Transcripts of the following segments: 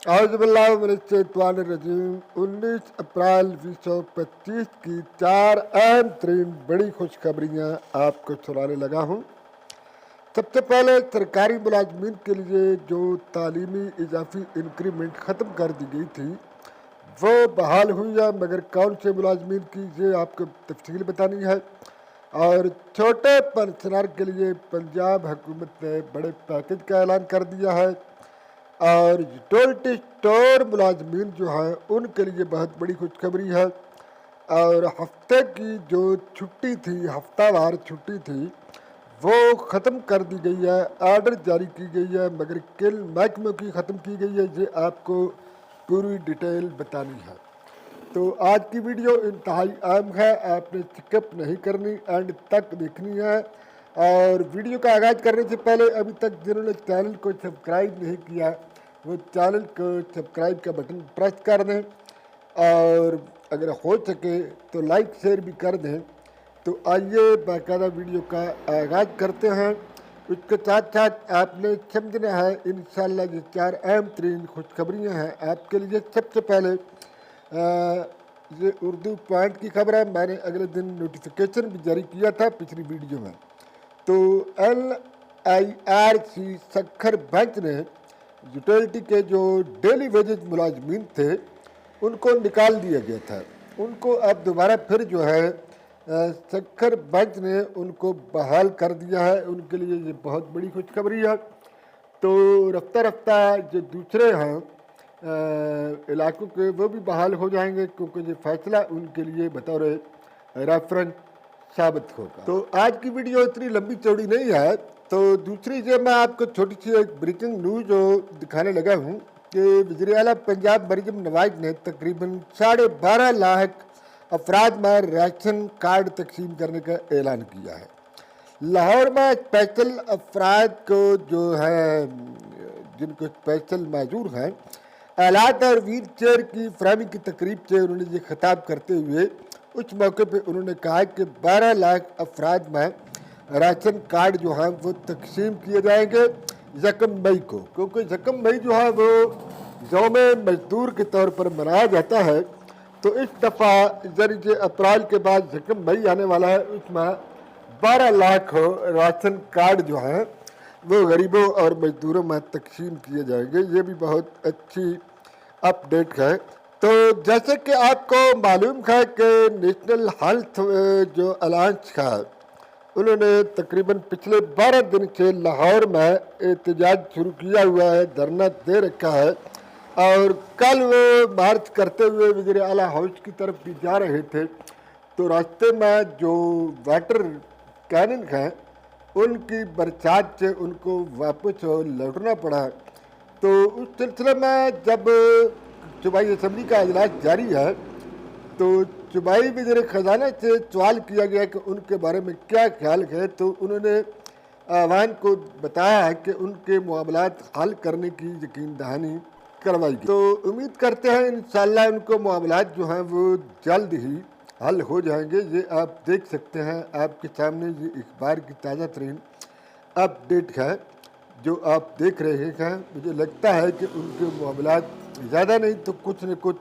औज़ुबिल्लाहिमिनश्शैतानिर्रजीम 19 अप्रैल 2025 की 4 अहम तरीन बड़ी खुशखबरियाँ आपको सुनाने लगा हूँ। सबसे पहले सरकारी मुलाजमीन के लिए जो तालीमी इजाफी इंक्रीमेंट ख़त्म कर दी गई थी वो बहाल हुई है, मगर कौन से मुलाजमीन की ये आपको तफसील बतानी है। और छोटे पेंशनर के लिए पंजाब हुकूमत ने बड़े पैकेज का ऐलान कर दिया है। और यूटिलिटी स्टोर मुलाजमीन जो हैं उनके लिए बहुत बड़ी खुशखबरी है। और हफ्ते की जो छुट्टी थी, हफ्तावार छुट्टी थी, वो ख़त्म कर दी गई है, आर्डर जारी की गई है, मगर किन महकमों की ख़त्म की गई है ये आपको पूरी डिटेल बतानी है। तो आज की वीडियो इंतहाई अहम है, आपने स्किप नहीं करनी, एंड तक देखनी है। और वीडियो का आगाज़ करने से पहले अभी तक जिन्होंने चैनल को सब्सक्राइब नहीं किया वो चैनल को सब्सक्राइब का बटन प्रेस कर दें, और अगर हो सके तो लाइक शेयर भी कर दें। तो आइए बाकायदा वीडियो का आगाज़ करते हैं। उसके साथ साथ आपने समझना है इंशाअल्लाह ये 4 अहम तरीन खुशखबरियाँ हैं आपके लिए। सबसे पहले ये उर्दू पॉइंट की खबर है, मैंने अगले दिन नोटिफिकेशन भी जारी किया था पिछली वीडियो में। तो LIRC सक्खर बेंच ने यूटिलिटी के जो डेली वेजेज मुलाजमीन थे उनको निकाल दिया गया था, उनको अब दोबारा फिर जो है सक्खर बेंच ने उनको बहाल कर दिया है। उनके लिए ये बहुत बड़ी खुशखबरी है। तो रफ्ता रफ्ता जो दूसरे हैं इलाकों के वो भी बहाल हो जाएंगे, क्योंकि ये फैसला उनके लिए बतौर रेफरेंस साबित होगा। तो आज की वीडियो इतनी लंबी चौड़ी नहीं है। तो दूसरी जो मैं आपको छोटी सी एक ब्रेकिंग न्यूज़ जो दिखाने लगा हूँ कि वज़ीर आला पंजाब मरियम नवाज ने तकरीबन 12.5 लाख अफराद में राशन कार्ड तकसीम करने का ऐलान किया है। लाहौर में स्पेशल अफराद को जो है जिनको स्पेशल माजूर हैं आलात और व्हील चेयर की फराहमी की तकरीब से उन्होंने ये खिताब करते हुए उस मौके पे उन्होंने कहा कि 12 लाख अफराद में राशन कार्ड जो हैं वो तकसीम किए जाएंगे 1 मई को, क्योंकि 1 मई जो है वो यौम मजदूर के तौर पर मनाया जाता है। तो इस दफ़ा यानी अप्रैल के बाद 1 मई आने वाला है, उसमें 12 लाख राशन कार्ड जो हैं वो गरीबों और मजदूरों में तकसीम किए जाएंगे। ये भी बहुत अच्छी अपडेट है। तो जैसे कि आपको मालूम है कि नेशनल हेल्थ जो अलायंस का उन्होंने तकरीबन पिछले 12 दिन से लाहौर में एहतजाज शुरू किया हुआ है, धरना दे रखा है। और कल वो मार्च करते हुए वज़ीर आला हाउस की तरफ भी जा रहे थे, तो रास्ते में जो वाटर कैनन हैं उनकी बरसात से उनको वापस लौटना पड़ा। तो उस सिलसिले में जब सूबाई असम्बली का इजलास जारी है तो सूबाई वज़ीर ख़जाना से सवाल किया गया कि उनके बारे में क्या ख्याल है। तो उन्होंने आवाम को बताया है कि उनके मामलात हल करने की यकीन दहानी करवाई गई। तो उम्मीद करते हैं इंशाअल्लाह उनको मामलात जो हैं वो जल्द ही हल हो जाएंगे। ये आप देख सकते हैं आपके सामने ये अखबार की ताज़ा तरीन अपडेट है जो आप देख रहे हैं। मुझे लगता है कि उनके मामलात ज़्यादा नहीं तो कुछ न कुछ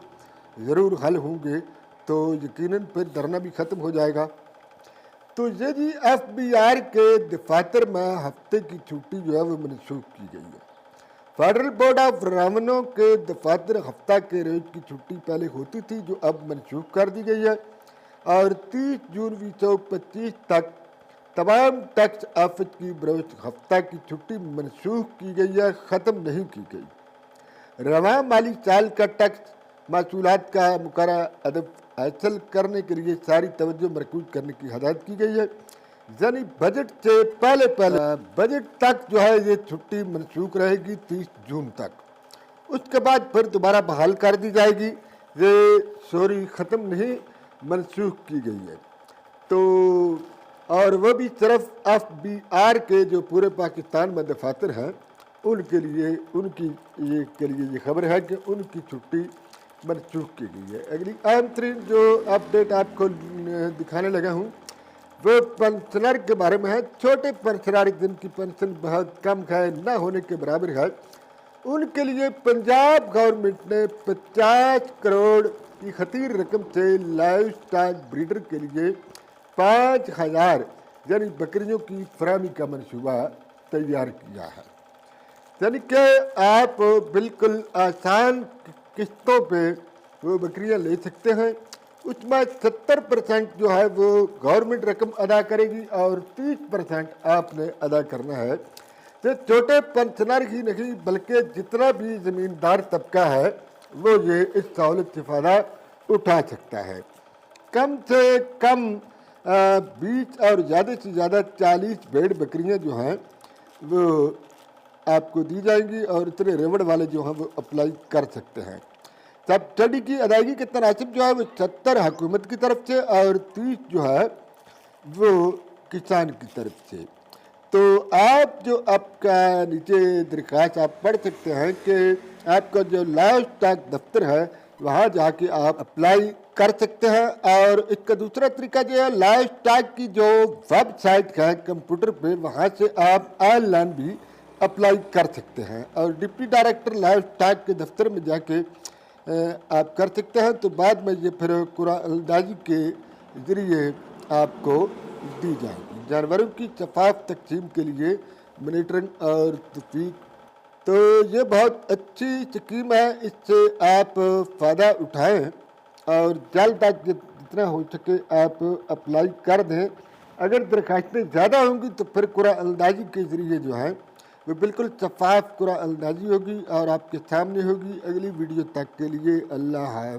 ज़रूर हल होंगे, तो यकीनन फिर धरना भी ख़त्म हो जाएगा। तो ये जी FBR के दफातर में हफ्ते की छुट्टी जो है वो मनसूख की गई है। फेडरल बोर्ड ऑफ रेवेन्यू के दफातर हफ्ता के रोज़ की छुट्टी पहले होती थी जो अब मनसूख कर दी गई है। और 30 जून 2025 तक तमाम टैक्स ऑफिस की बरोज हफ्ता की छुट्टी मनसूख की गई है, ख़त्म नहीं की गई। रवां माली साल का टैक्स महसूलात का मुकर्रर अदब हासिल करने के लिए सारी तवज्जो मरकूज करने की हदायत की गई है। यानी बजट से पहले बजट तक जो है ये छुट्टी मनसूख रहेगी 30 जून तक। उसके बाद फिर दोबारा बहाल कर दी जाएगी। ये ख़त्म नहीं मनसूख की गई है। तो और वो भी सिर्फ FBR के जो पूरे पाकिस्तान में दफातर हैं उनके लिए ये खबर है कि उनकी छुट्टी मनसूख की गई है। अगली अहम तरीन जो अपडेट आपको दिखाने लगा हूँ वो पेंशनर के बारे में है। छोटे पेंशनर जिनकी पेंशन बहुत कम है, ना होने के बराबर है, उनके लिए पंजाब गवर्नमेंट ने 50 करोड़ की खतीर रकम से लाइव स्टॉक ब्रीडर के लिए 5,000 यानी बकरियों की फराहमी का मनसूबा तैयार किया है। यानी कि आप बिल्कुल आसान किस्तों पे वो बकरियां ले सकते हैं। उसमें 70% जो है वो गवर्नमेंट रकम अदा करेगी और 30% आपने अदा करना है। तो छोटे पेंशनर ही नहीं बल्कि जितना भी ज़मींदार तबका है वो ये इस सहूलत से फ़ायदा उठा सकता है। कम से कम 20 और ज़्यादा से ज़्यादा 40 भेड़ बकरियां जो हैं वो आपको दी जाएंगी और इतने रेवड़ वाले जो हैं वो अप्लाई कर सकते हैं। सब्सिडी की अदायगी के तनासिब जो है वो 70 हुकूमत की तरफ से और 30 जो है वो किसान की तरफ से। तो आप जो आपका नीचे दरख्वास्त आप पढ़ सकते हैं कि आपका जो लाइव स्टॉक दफ्तर है वहाँ जाके आप अप्लाई कर सकते हैं। और इसका दूसरा तरीका जो है लाइव स्टॉक की जो वेबसाइट है कंप्यूटर पे वहाँ से आप ऑनलाइन भी अप्लाई कर सकते हैं और डिप्टी डायरेक्टर लाइव स्टॉक के दफ्तर में जाके आप कर सकते हैं। तो बाद में ये फिर कुरानअंदाजी के ज़रिए आपको दी जाएगी। जानवरों की शफाफ तकसीम के लिए मॉनिटरिंग और तफवीक, तो ये बहुत अच्छी स्कीम है, इससे आप फ़ायदा उठाएं और जल्द तक जितना हो सके आप अप्लाई कर दें। अगर दरखास्तें ज़्यादा होंगी तो फिर कुरानअंदाजी के ज़रिए जो है वो बिल्कुल शफाफ कुरानअंदाजी होगी और आपके सामने होगी। अगली वीडियो तक के लिए अल्लाह हाफ़िज़।